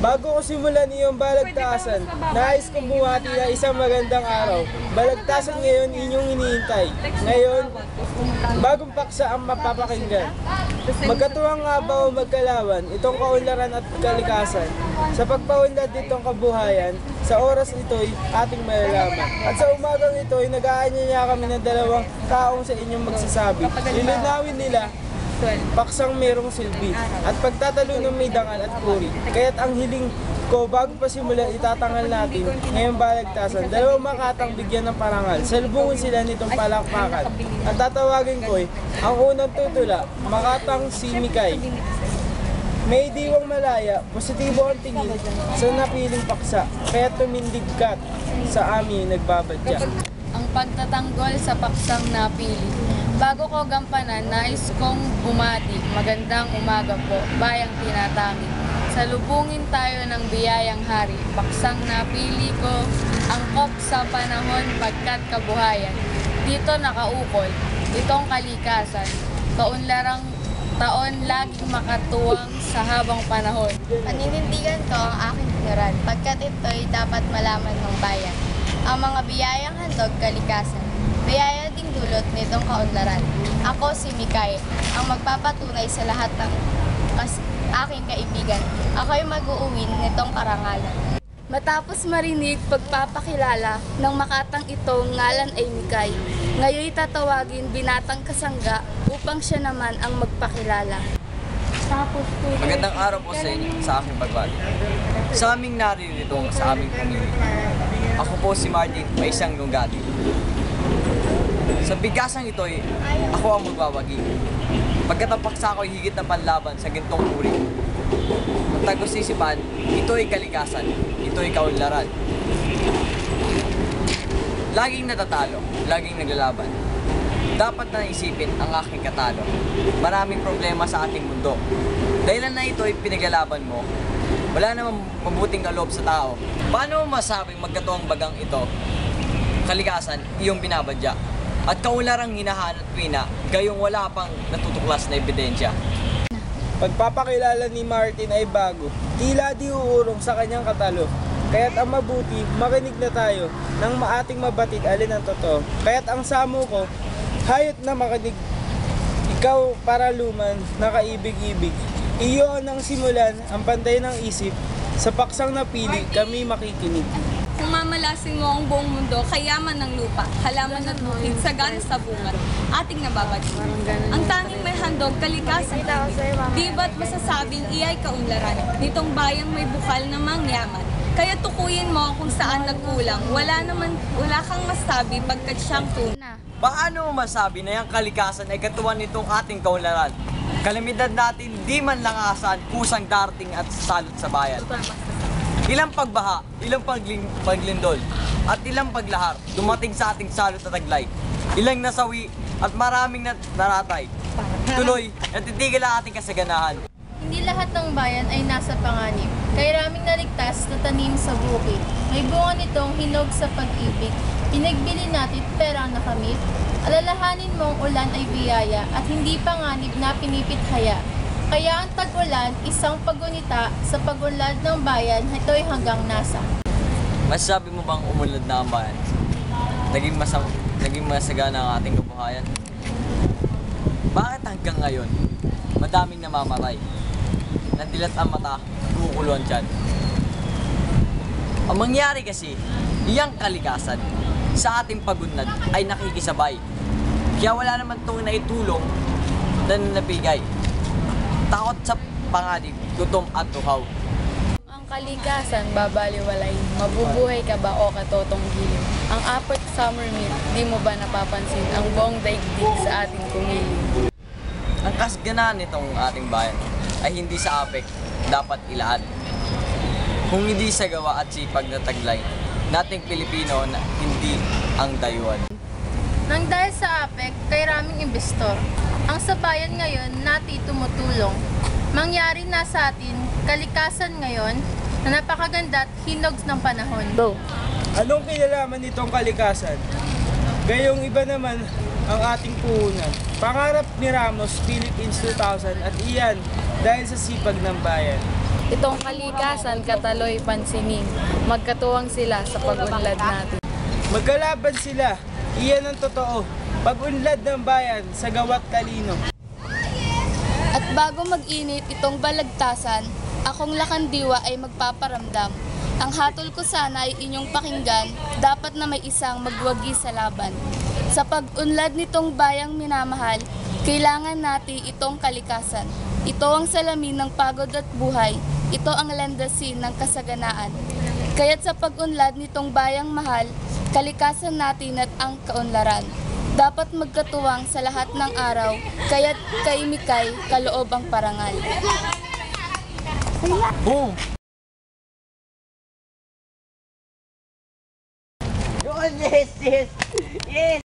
Bago ko simulan iyong balagtasan, nais kong bumati na isang magandang araw. Balagtasan ngayon inyong iniintay. Ngayon, bagong paksa ang mapapakinggan. Magkatuwang nga ba o magkalawan itong kaunlaran at kalikasan? Sa pagpaunlad nitong kabuhayan, sa oras ito'y ating malalaman. At sa umagang ito'y nag-aanyaya kami ng dalawang taong sa inyong magsasabi. Lilinawin nila paksang merong silbi at pagtatalo ng may dangal at puri. Kaya't ang hiling ko bago pa simulan itatangal natin ngayong balagtasan, dalawang makatang bigyan ng parangal. Salubungin sila nitong palakpakan. Ang tatawagin ko ang unang tutula, makatang si Mikay. May diwang malaya, positibo ang tingin sa napiling paksa, kaya tumindig ka sa amin nagbabadya. Ang pagtatanggol sa paksang napili. Bago ko gampanan, nais kong bumati. Magandang umaga po, bayang tinatangi. Salubungin tayo ng biyayang hari. Paksang napili ko, angkop sa panahon pagkat kabuhayan. Dito nakaukol, itong kalikasan. Kaunlarang taon laging makatuwang sa habang panahon. Paninindigan ko ang aking ngaran, pagkat ito'y dapat malaman ng bayan. Ang mga biyayang handog kalikasan. Biyaya ding dulot nitong kaunlaran. Ako si Mikay, ang magpapatunay sa lahat ng aking kaibigan. Ako'y mag-uuwin nitong karangalan. Matapos marinig pagpapakilala ng makatang ito, ngalan ay Mikay. Ngayon tatawagin binatang kasangga upang siya naman ang magpakilala. Magandang araw po sa inyo sa aking pagbati. Sa aming naririto sa aming pamilya. Ako po si Martin, may isang lunggati. Sa bigasang ito'y ako ang magbawagi. Pagkat ang paksa ko'y higit na panlaban sa gintong uri. Ang tagusisipan, ito'y kalikasan, ito'y kaunlaran. Laging natatalo, laging naglalaban. Dapat na isipin ang aking katalo. Maraming problema sa ating mundo. Dahilan na ito'y pinaglalaban mo, wala namang mabuting kaloob sa tao. Paano mo masabing magkatuwang bagang ito? Kalikasan, iyong binabadya. At kaunlarang hinahanap pina, gayong wala pang natutuklas na ebidensya. Pagpapakilala ni Martin ay bago, tila di uurong sa kanyang katalo. Kaya't ang mabuti, makinig na tayo nang maating mabatid alin ang totoo. Kaya't ang samo ko, hayot na makinig. Ikaw para luman, nakaibig-ibig. Iyo ang simulan, ang pantay ng isip. Sa paksang napili, kami makikinig. Kung mamalasin mo ang buong mundo, kayaman ng lupa, halaman at bukid, sagana sa bunga, ating nababati. Ang tanging may handog, kalikasan. Di ba't masasabing iya'y kaunlaran, nitong bayang may bukal na mangyaman. Kaya tukuyin mo kung saan nagkulang, wala kang masabi pagkat siyang tunay. Paano mo masabi na yung kalikasan ay katuwan nitong ating kaunlaran? Kalamidad natin, di man lang asan, kusang darating at salot sa bayan. Ilang pagbaha, ilang paglindol, at ilang paglahar, dumating sa ating salot at taglay. Ilang nasawi at maraming naratay. Tuloy, natitigil ang ating kasaganahan. Hindi lahat ng bayan ay nasa panganib. Kay raming naligtas na tanim sa bukid. May bunga nitong hinog sa pag-ibig. Pinagbili natin pera ang nakamit. Alalahanin mong ulan ay biyaya at hindi panganib na pinipithaya. Kaya ang tag-ulan, isang pagunita sa pagunlad ng bayan, ito'y hanggang nasa. Masasabi mo bang umunlad na ang bayan? Naging masagana ang ating kabuhayan? Bakit hanggang ngayon, madaming namamatay? Nandilat ang mata, kukuluan dyan. Ang mangyari kasi, iyang kalikasan sa ating pagunlad ay nakikisabay. Kaya wala naman itong naitulong na nanapigay. Takot sa panganib, gutom at tuhaw. Ang kalikasan babaliwalay, mabubuhay ka ba o katotong giliw? Ang apat summer meal, di mo ba napapansin ang buong daigdig sa ating kumiling? Ang kasganaan nitong ating bayan ay hindi sa apek dapat ilaan. Kung hindi sa gawa at sipag na taglay, nating Pilipino na hindi ang dayuhan. Nang dahil sa APEC, kay raming investor, ang sa bayan ngayon nati tumutulong. Mangyari na sa atin, kalikasan ngayon na napakaganda at hinog ng panahon. Anong kinalaman nitong kalikasan? Gayong iba naman ang ating puhunan. Pangarap ni Ramos, Philippines 2000 at iyan dahil sa sipag ng bayan. Itong kalikasan kataloy pansinin, magkatuwang sila sa pag-unlad natin. Magkalaban sila, iyan ang totoo. Pag-unlad ng bayan sa gawa't talino. At bago mag-init itong balagtasan, akong lakandiwa ay magpaparamdam. Ang hatol ko sana ay inyong pakinggan, dapat na may isang magwagi sa laban. Sa pag-unlad nitong bayang minamahal, kailangan natin itong kalikasan. Ito ang salamin ng pagod at buhay, ito ang landasin ng kasaganaan. Kaya't sa pag-unlad nitong bayang mahal, kalikasan natin at ang kaunlaran. Dapat magkatuwang sa lahat ng araw, kaya't kay Mikay kaloob ang parangal. Boom! Yun, yes, yes, yes.